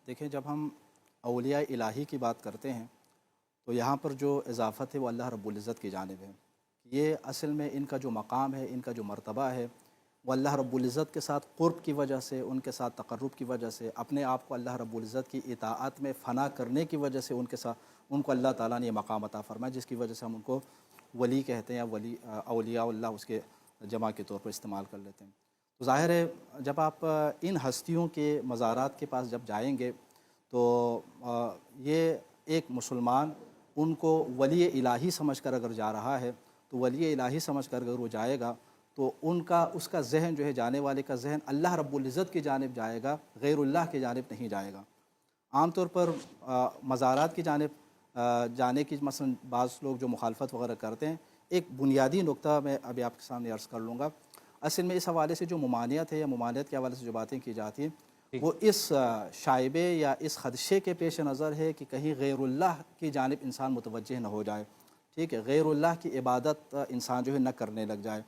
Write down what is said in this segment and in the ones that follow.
دیکھیں جب ہم اولیاء الہی کی بات کرتے ہیں تو یہاں پر جو اضافت ہے وہ اللہ رب العزت کی جانب ہے۔ یہ اصل میں ان کا جو مقام ہے، ان کا جو مرتبہ ہے، وہ اللہ رب العزت کے ساتھ قرب کی وجہ سے، ان کے ساتھ تقرب کی وجہ سے، اپنے آپ کو اللہ رب العزت کی اطاعت میں فنا کرنے کی وجہ سے ان کو اللہ تعالیٰ نے یہ مقام عطا فرمایا، جس کی وجہ سے ہم ان کو ولی کہتے ہیں، یا ولی اولیاء اللہ اس کے جمع کے طور پر استعمال کر لیتے ہیں۔ تو ظاہر ہے جب آپ ان ہستیوں کے مزارات کے پاس جب جائیں گے تو یہ ایک مسلمان ان کو ولی الہی سمجھ کر اگر جا رہا ہے تو ولی الہی سمجھ کر اگر وہ جائے گا تو اس کا ذہن جو ہے، جانے والے کا ذہن اللہ رب العزت کی جانب جائے گا، غیر اللہ کی جانب نہیں جائے گا۔ عام طور پر مزارات کی جانب جانے کی مثلا بعض لوگ جو مخالفت وغیرہ کرتے ہیں، ایک بنیادی نقطہ میں ابھی آپ کے سامنے عرض کر لوں گا۔ اصل میں اس حوالے سے جو ممانعت ہے یا ممانعت کے حوالے سے جو باتیں کی جاتی ہیں وہ اس شائبے یا اس خدشے کے پیش نظر ہے کہ کہیں غیر اللہ کی جانب انسان متوجہ نہ ہو جائے، ٹھیک ہے، غیر اللہ کی عبادت انسان جو ہے نہ کرنے لگ جائے،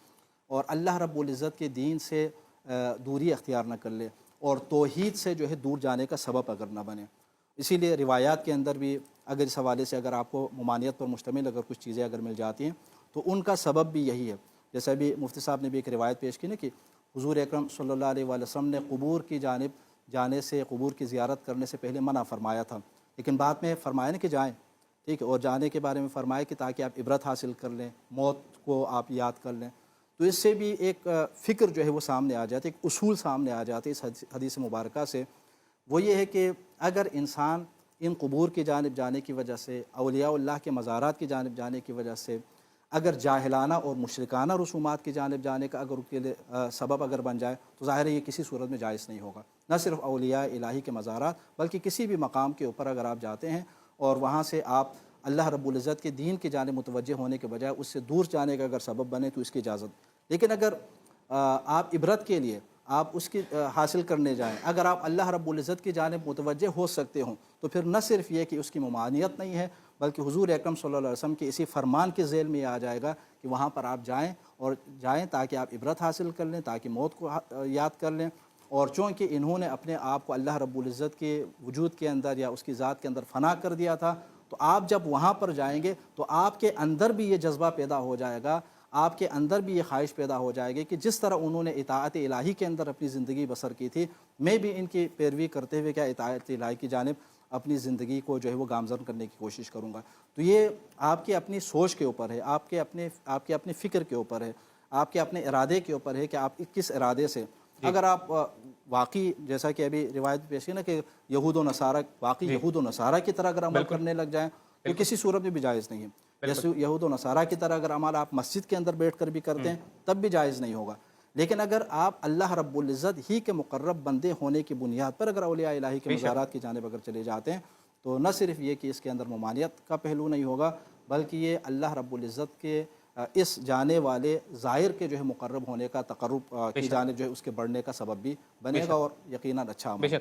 اور اللہ رب العزت کے دین سے دوری اختیار نہ کر لے، اور توحید سے جو ہے دور جانے کا سبب اگر نہ بنے۔ اسی لیے روایات کے اندر بھی اگر اس حوالے سے اگر آپ کو ممانعت پر مشتمل اگر کچھ چیزیں اگر مل جاتی ہیں تو ان کا سبب بھی یہی ہے۔ جیسے ابھی مفتی صاحب نے بھی ایک روایت پیش کی نا کہ حضور اکرم صلی اللہ علیہ وآلہ وسلم نے قبور کی جانب جانے سے، قبور کی زیارت کرنے سے پہلے منع فرمایا تھا، لیکن بعد میں فرمایا نا کہ جائیں، ٹھیک ہے، اور جانے کے بارے میں فرمایا کہ تاکہ آپ عبرت حاصل کر لیں، موت کو آپ یاد کر لیں۔ تو اس سے بھی ایک فکر جو ہے وہ سامنے آ جاتی ہے، ایک اصول سامنے آ جاتے اس حدیث مبارکہ سے۔ وہ یہ ہے کہ اگر انسان ان قبور کی جانب جانے کی وجہ سے، اولیاء اللہ کے مزارات کی جانب جانے کی وجہ سے، اگر جاہلانہ اور مشرکانہ رسومات کی جانب جانے کا اگر اس کے لیے سبب اگر بن جائے تو ظاہر ہے یہ کسی صورت میں جائز نہیں ہوگا۔ نہ صرف اولیاء الہی کے مزارات بلکہ کسی بھی مقام کے اوپر اگر آپ جاتے ہیں اور وہاں سے آپ اللہ رب العزت کے دین کی جانب متوجہ ہونے کے بجائے اس سے دور جانے کا اگر سبب بنے تو اس کی اجازت، لیکن اگر آپ عبرت کے لیے آپ اس کی حاصل کرنے جائیں، اگر آپ اللہ رب العزت کی جانب متوجہ ہو سکتے ہوں تو پھر نہ صرف یہ کہ اس کی ممانعت نہیں ہے بلکہ حضور اکرم صلی اللہ علیہ وسلم کے اسی فرمان کے ذیل میں یہ آ جائے گا کہ وہاں پر آپ جائیں تاکہ آپ عبرت حاصل کر لیں، تاکہ موت کو یاد کر لیں، اور چونکہ انہوں نے اپنے آپ کو اللہ رب العزت کے وجود کے اندر یا اس کی ذات کے اندر فنا کر دیا تھا، تو آپ جب وہاں پر جائیں گے تو آپ کے اندر بھی یہ جذبہ پیدا ہو جائے گا، آپ کے اندر بھی یہ خواہش پیدا ہو جائے گی کہ جس طرح انہوں نے اطاعت الہی کے اندر اپنی زندگی بسر کی تھی، میں بھی ان کی پیروی کرتے ہوئے کیا اطاعت الہی کی جانب اپنی زندگی کو جو ہے وہ گامزن کرنے کی کوشش کروں گا۔ تو یہ آپ کی اپنی سوچ کے اوپر ہے، آپ کے اپنے فکر کے اوپر ہے، آپ کے اپنے ارادے کے اوپر ہے کہ آپ کس ارادے سے، اگر آپ واقعی جیسا کہ ابھی روایت پیش ہے نا کہ یہود و نصارہ، واقعی یہود و نصارہ کی طرح اگر عمل کرنے لگ جائیں تو کسی صورت میں بھی جائز نہیں ہے۔ جیسے یہود و نصارہ کی طرح اگر عمل آپ مسجد کے اندر بیٹھ کر بھی کرتے ہیں تب بھی جائز نہیں ہوگا، لیکن اگر آپ اللہ رب العزت ہی کے مقرب بندے ہونے کی بنیاد پر اگر اولیاء الہی کے مزارات کی جانب اگر چلے جاتے ہیں تو نہ صرف یہ کہ اس کے اندر ممانعت کا پہلو نہیں ہوگا بلکہ یہ اللہ رب العزت کے اس جانے والے زائر کے جو ہے مقرب ہونے کا، تقرب کی جانب جو ہے اس کے بڑھنے کا سبب بھی بنے گا، اور یقیناً اچھا عمل۔